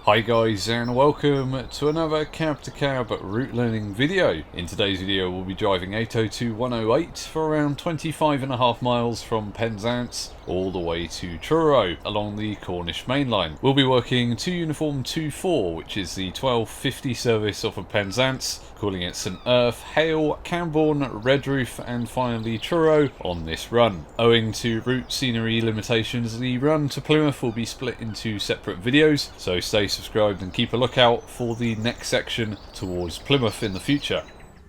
Hi guys, and welcome to another cab to cab route learning video. In today's video we'll be driving 802108 for around 25.5 miles from Penzance all the way to Truro along the Cornish main line. We'll be working 2 Uniform 24, which is the 1250 service off of Penzance, calling it St Erth, Hale, Camborne, Redruth and finally Truro on this run. Owing to route scenery limitations, the run to Plymouth will be split into separate videos, so stay subscribed and keep a lookout for the next section towards Plymouth in the future.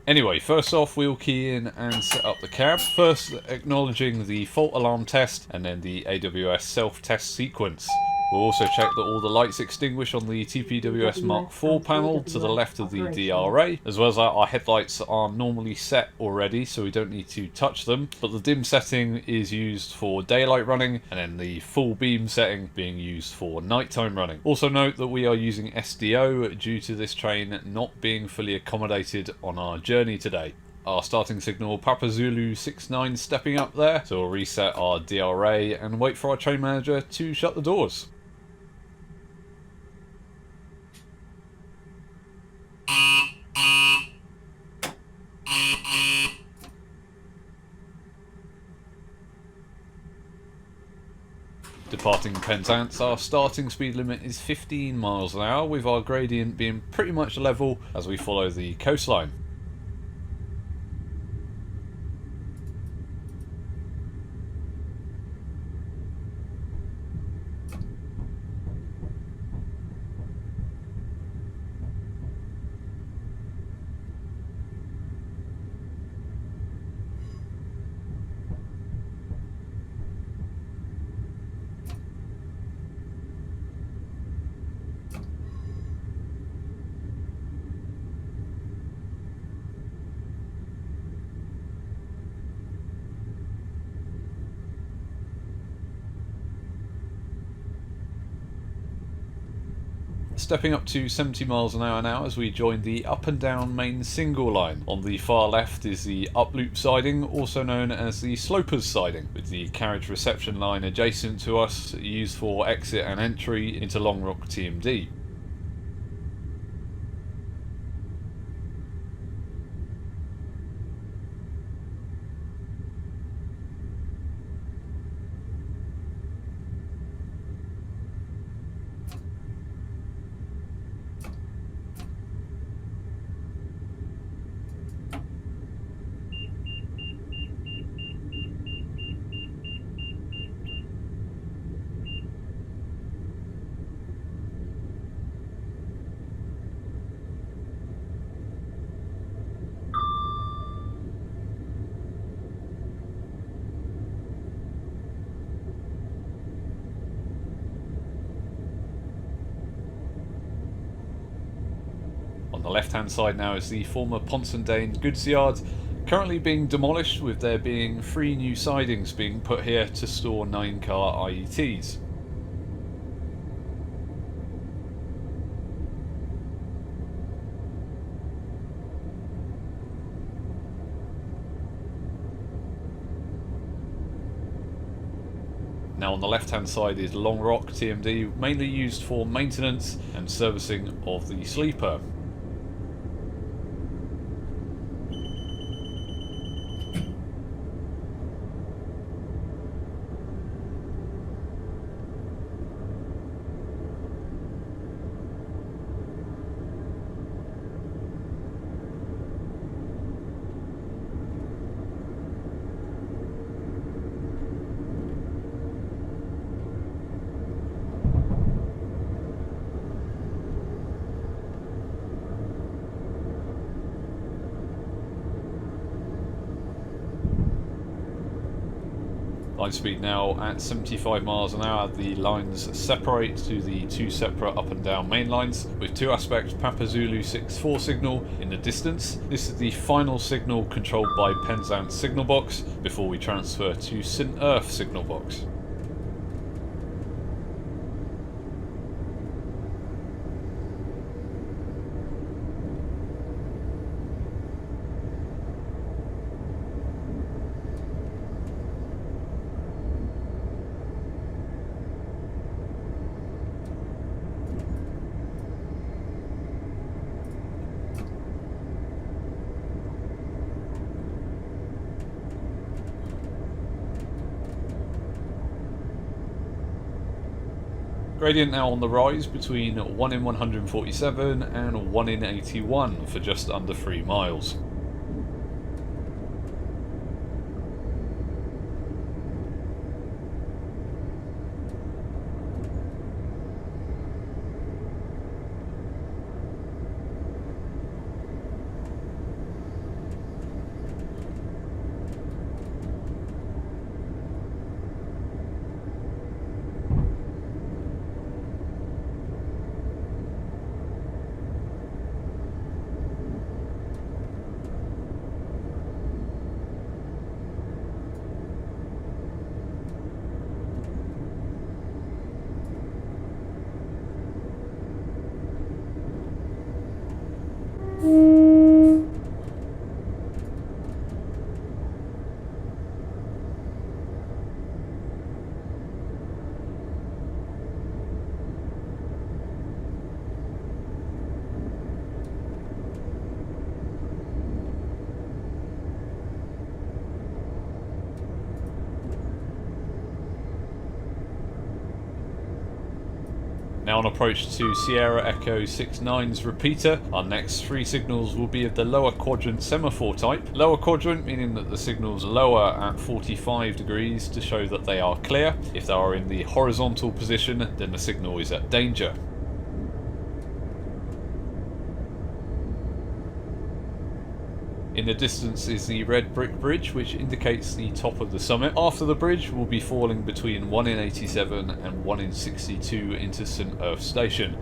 Anyway, first off we'll key in and set up the cab, first acknowledging the fault alarm test and then the AWS self-test sequence. We'll also check that all the lights extinguish on the TPWS Mark IV panel to the left of the DRA, as well as our headlights are normally set already so we don't need to touch them, but the dim setting is used for daylight running and then the full beam setting being used for nighttime running. Also note that we are using SDO due to this train not being fully accommodated on our journey today. Our starting signal Papa Zulu 69 stepping up there, so we'll reset our DRA and wait for our train manager to shut the doors. Departing Penzance, our starting speed limit is 15 miles an hour, with our gradient being pretty much level as we follow the coastline. Stepping up to 70 miles an hour now as we join the up and down main single line. On the far left is the up loop siding, also known as the slopers siding, with the carriage reception line adjacent to us, used for exit and entry into Long Rock TMD. On the left hand side now is the former Ponsondain goods yard, currently being demolished, with there being 3 new sidings being put here to store 9-car IETs. Now on the left hand side is Long Rock TMD, mainly used for maintenance and servicing of the sleeper. Line speed now at 75 miles an hour. The lines separate to the 2 separate up and down main lines, with 2 aspect Papa Zulu 64 signal in the distance. This is the final signal controlled by Penzance signal box before we transfer to St Erth signal box. Gradient now on the rise between 1 in 147 and 1 in 81 for just under 3 miles. Now on approach to Sierra Echo 69's repeater, our next 3 signals will be of the lower quadrant semaphore type. Lower quadrant meaning that the signals lower at 45 degrees to show that they are clear. If they are in the horizontal position, then the signal is at danger. In the distance is the red brick bridge, which indicates the top of the summit. After the bridge, we'll be falling between 1 in 87 and 1 in 62 into St Erth station.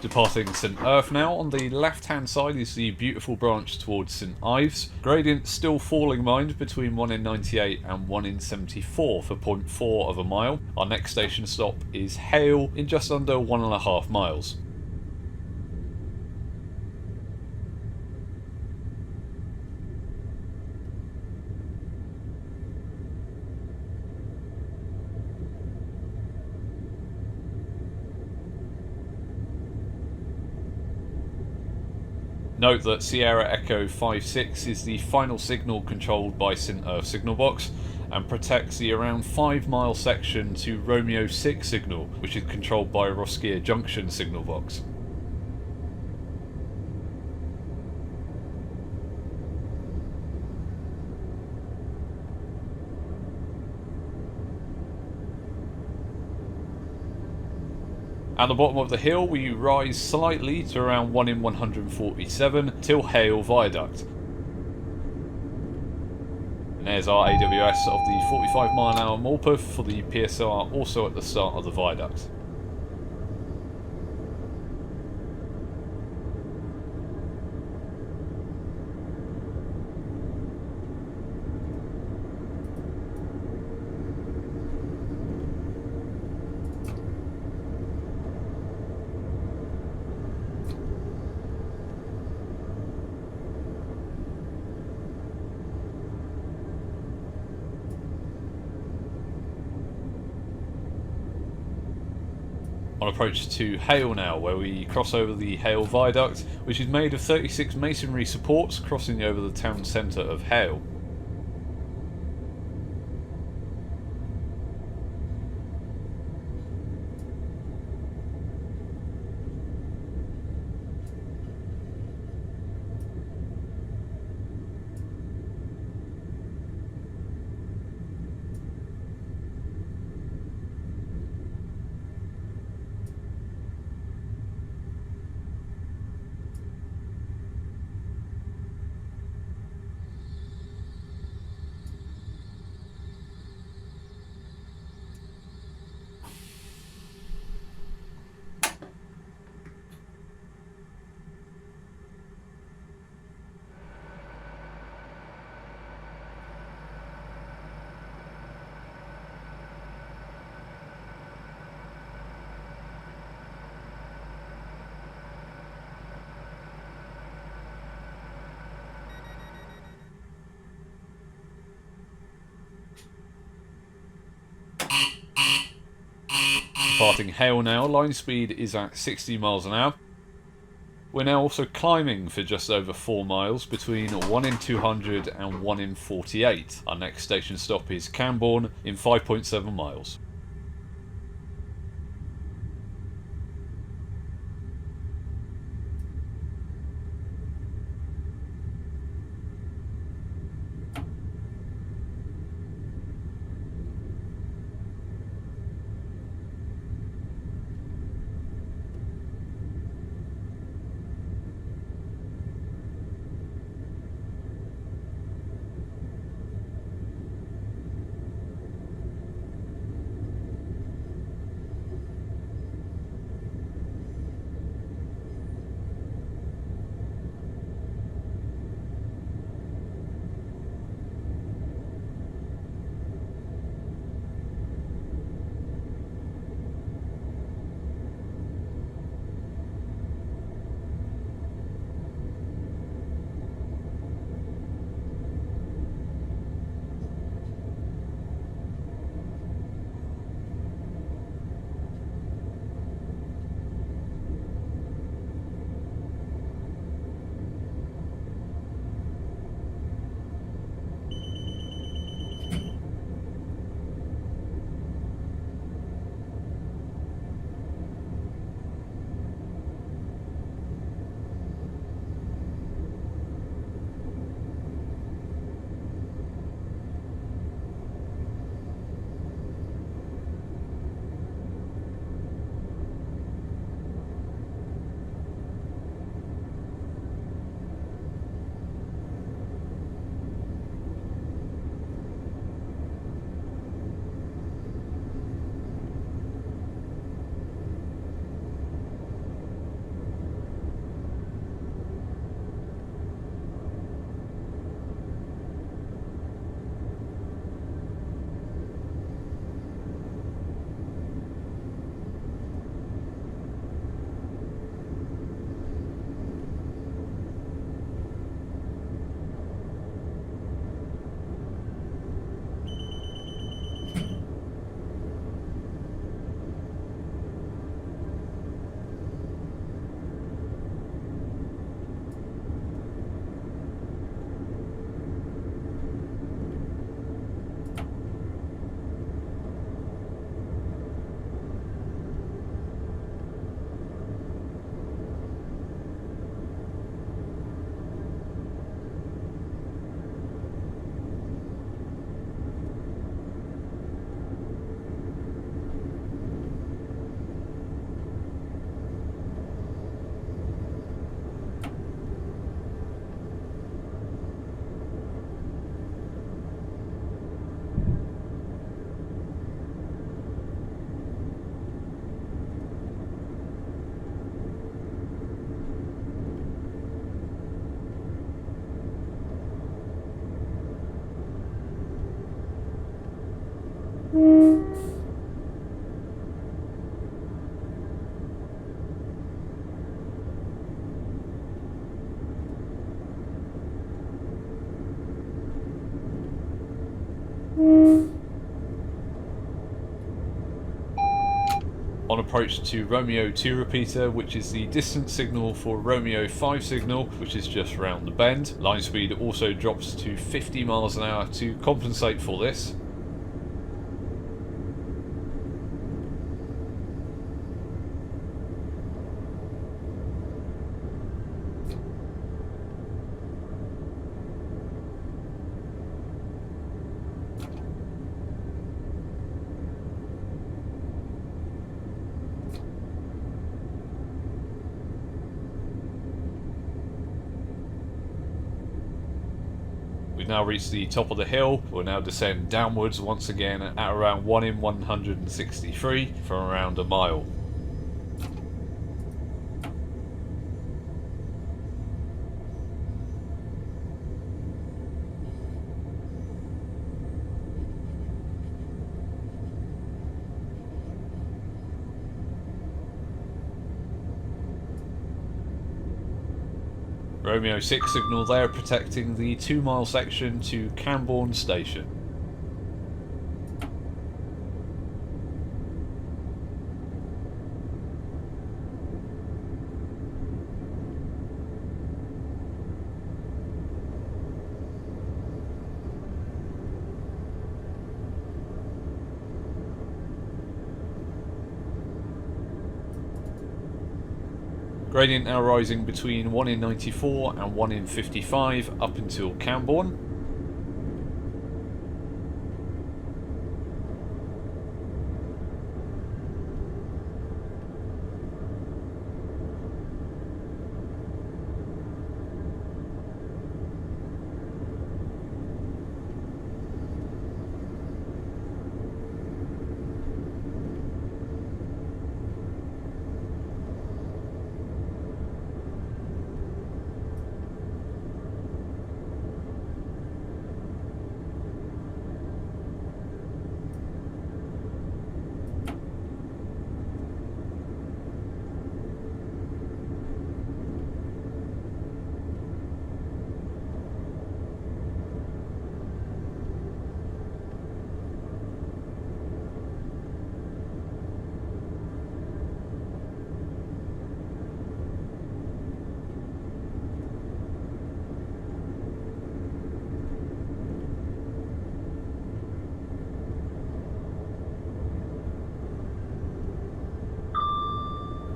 Departing St Erth now, on the left hand side is the beautiful branch towards St Ives. Gradient still falling mind between 1 in 98 and 1 in 74 for 0.4 of a mile. Our next station stop is Hale in just under 1.5 miles. Note that Sierra Echo 56 is the final signal controlled by St Erth signal box and protects the around 5 mile section to Romeo 6 signal, which is controlled by Rosquier Junction signal box. At the bottom of the hill we rise slightly to around 1 in 147 till Hayle Viaduct. And there's our AWS of the 45 mph Morpeth for the PSR, also at the start of the viaduct. On approach to Hale now, where we cross over the Hayle Viaduct, which is made of 36 masonry supports crossing over the town centre of Hale. Departing Hale now, line speed is at 60 miles an hour. We're now also climbing for just over 4 miles between 1 in 200 and 1 in 48. Our next station stop is Camborne in 5.7 miles. On approach to Romeo 2 repeater, which is the distance signal for Romeo 5 signal, which is just round the bend. Line speed also drops to 50 miles an hour to compensate for this. We've now reached the top of the hill. We'll now descend downwards once again at around 1 in 163 for around a mile. Romeo 6 signal there protecting the 2-mile section to Camborne station. Gradient now rising between 1 in 94 and 1 in 55 up until Camborne.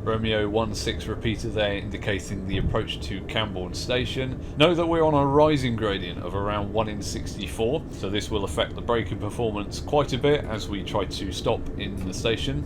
Romeo 1-6 repeater there indicating the approach to Camborne station. Note that we're on a rising gradient of around 1 in 64, so this will affect the braking performance quite a bit as we try to stop in the station.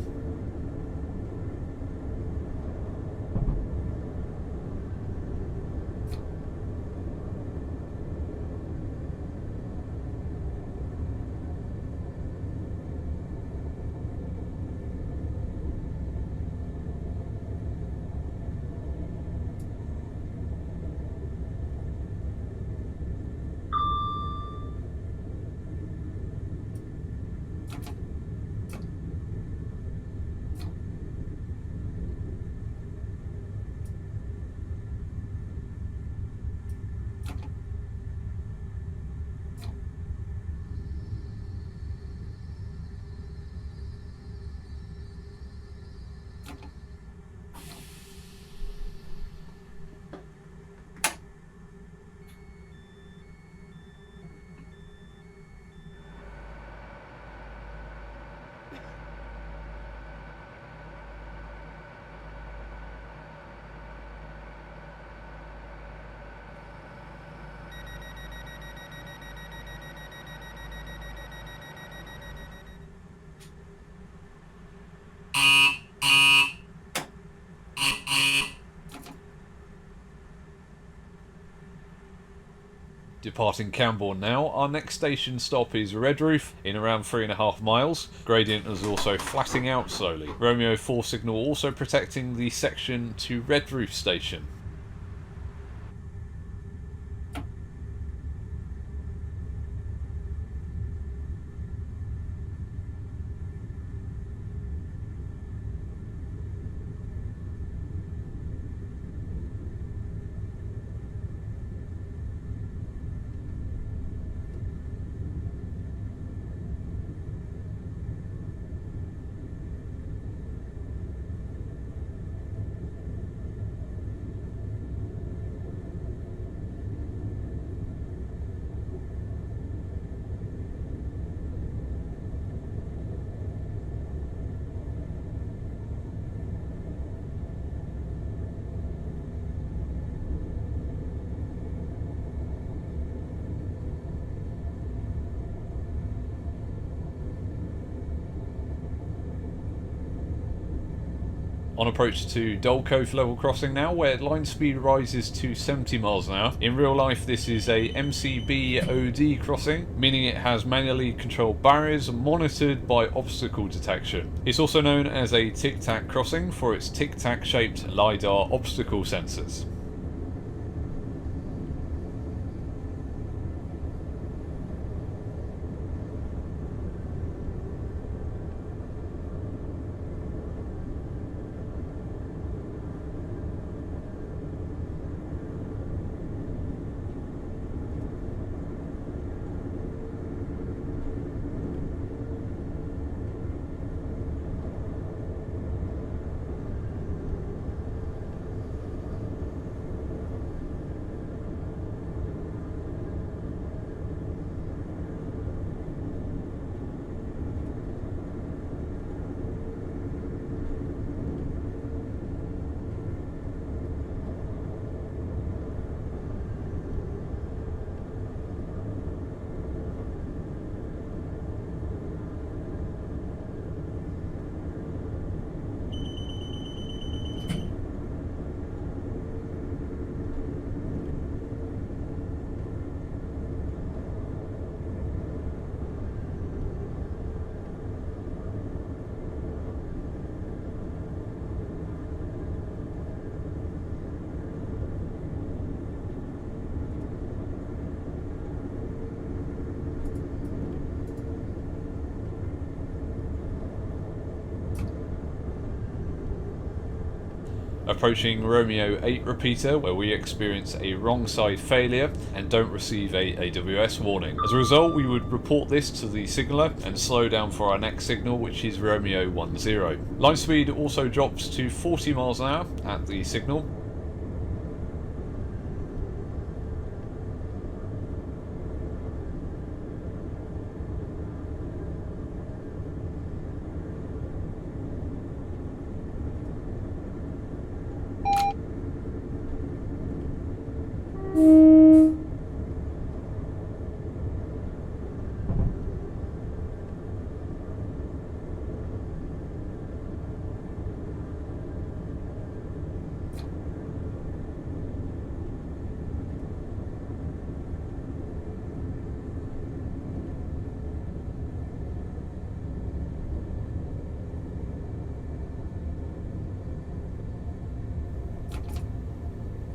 Departing Camborne now, our next station stop is Redruth in around 3.5 miles. Gradient is also flatting out slowly. Romeo 4 signal also protecting the section to Redruth station. On approach to Dulcove level crossing now, where line speed rises to 70 miles an hour. In real life, this is a MCB OD crossing, meaning it has manually controlled barriers monitored by obstacle detection. It's also known as a tic-tac crossing for its tic-tac shaped LiDAR obstacle sensors. Approaching Romeo 8 repeater, where we experience a wrong side failure and don't receive a AWS warning. As a result, we would report this to the signaller and slow down for our next signal, which is Romeo 10. Line speed also drops to 40 miles an hour at the signal.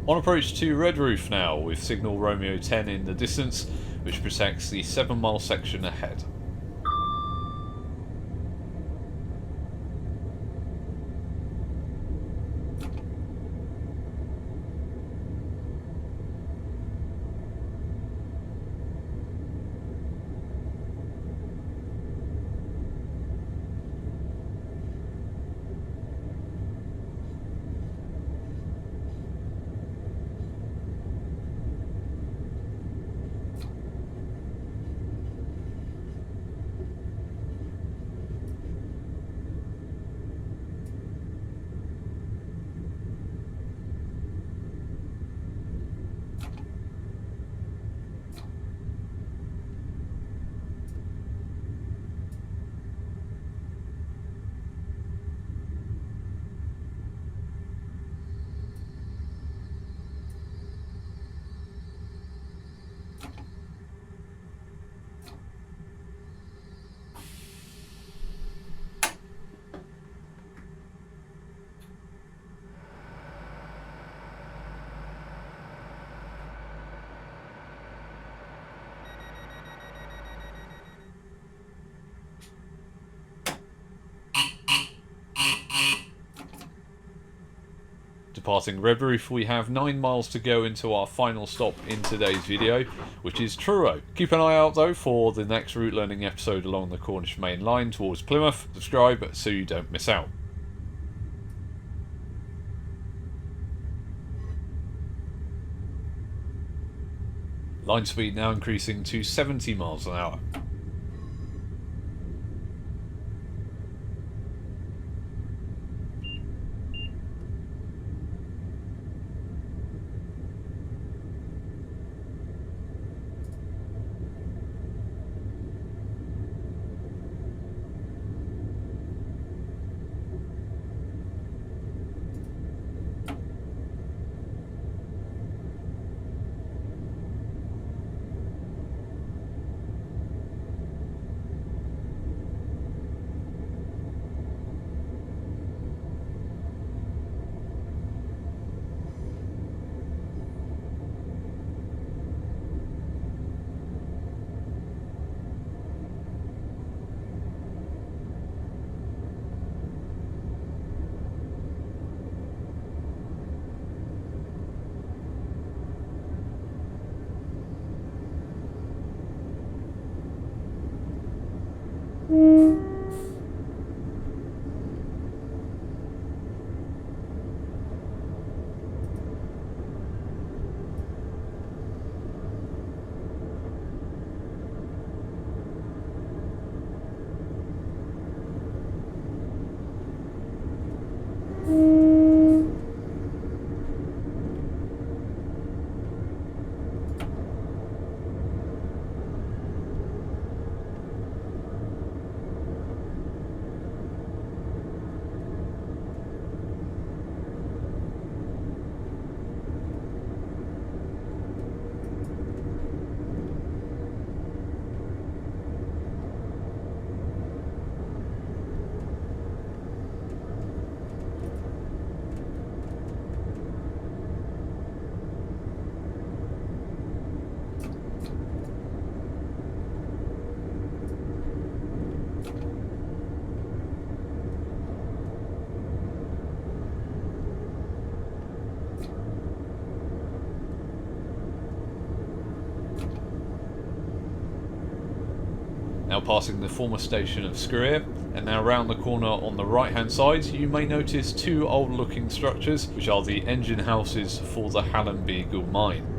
On approach to Redruth now, with signal Romeo 10 in the distance, which protects the 7-mile section ahead. Departing Redruth, we have 9 miles to go into our final stop in today's video, which is Truro. Keep an eye out though for the next route learning episode along the Cornish main line towards Plymouth. Subscribe so you don't miss out. Line speed now increasing to 70 miles an hour. now passing the former station of St Erth, and now round the corner on the right hand side you may notice two old looking structures which are the engine houses for the Hayle mine.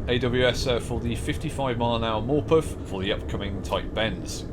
AWS for the 55-mile-an-hour Morpeth for the upcoming tight bends.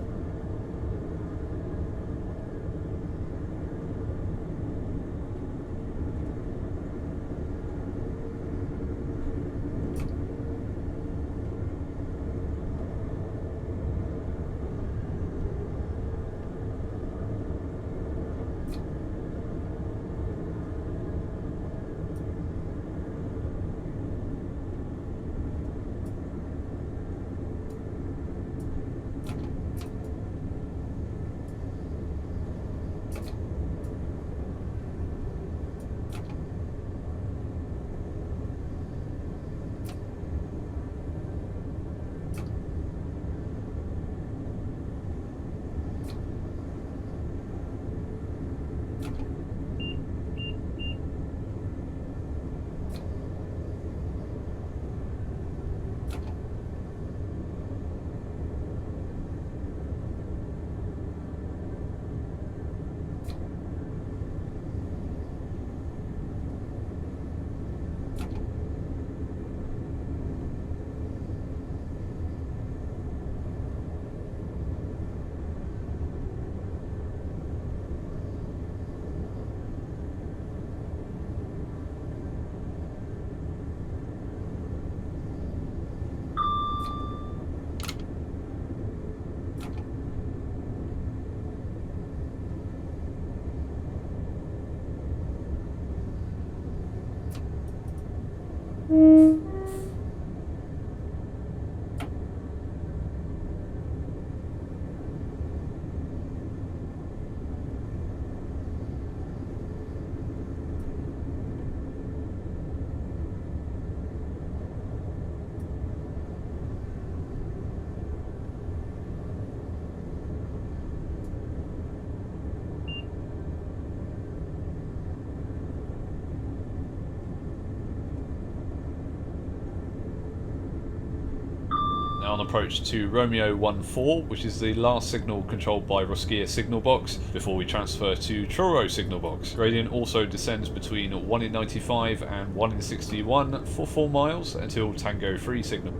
Now on approach to Romeo 14, which is the last signal controlled by Roskia signal box before we transfer to Truro signal box. Gradient also descends between 1 in 95 and 1 in 61 for 4 miles until Tango 3 signal.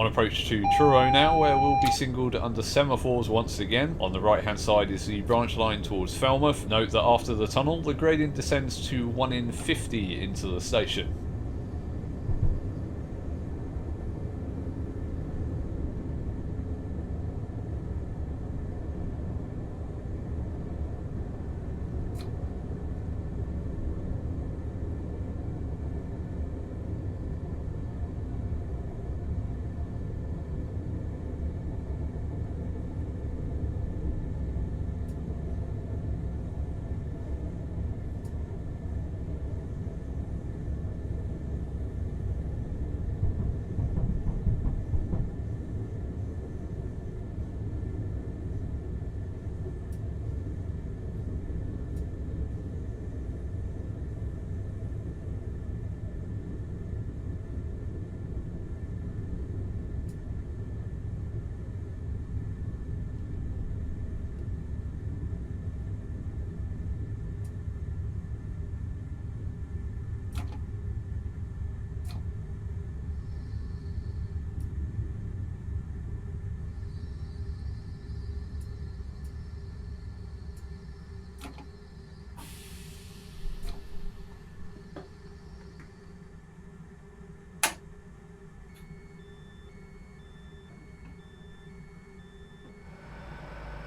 On approach to Truro now, where we'll be signalled under semaphores once again. On the right hand side is the branch line towards Falmouth. Note that after the tunnel, the gradient descends to 1 in 50 into the station.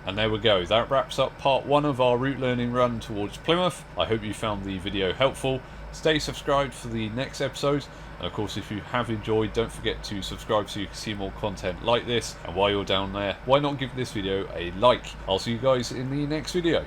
And there we go, that wraps up part 1 of our route learning run towards Plymouth. I hope you found the video helpful. Stay subscribed for the next episode, and of course if you have enjoyed, don't forget to subscribe so you can see more content like this. And while you're down there, why not give this video a like? I'll see you guys in the next video.